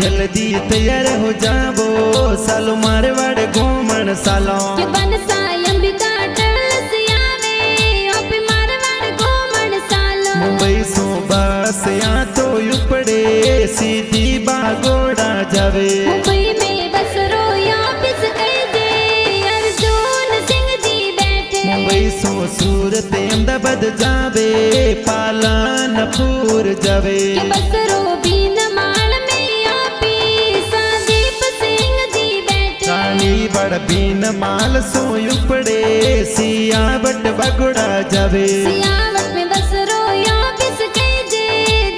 जल्दी तैयार हो जाबो सालो मारवाड़ घूमन सालो के बनसा अंबिका टर्स आवे ओपे मारवाड़ घूमन सालो मुंबई सो बस या तो उपड़े सीधी बागोड़ा जावे मुंबई में बस रोया पिस कह दे अर्जुन सिंह जी बैठे मुंबई सो सूरत अहमदाबाद जावे पालनपुर जावे के बस रो बीन माल में आपी संदीप सिंह जी बैठे रानी बड़ बीन माल सो उपड़े सियावट बगुड़ा जावे सियावट में बस रोया पिस कह दे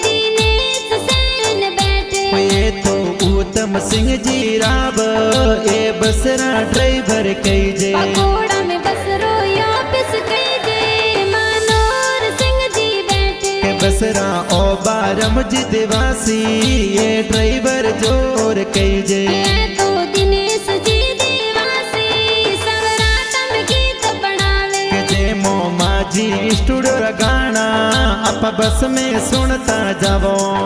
दिनेश सेन बैठे ये तो उत्तम सिंह जी राव ए बसरा ड्राइवर कही जे पकोड़ा में बस रोया पिस कह दे मनोहर सिंह जी बैठे के बसरा ओ बारम जी देवासी ये ड्राइवर जोर कही जे ये तो दिनेश जी देवासी सवराटा में गीत बनावे के जे मोमा जी स्टूडियो गाना आप बस में सुनता जावो।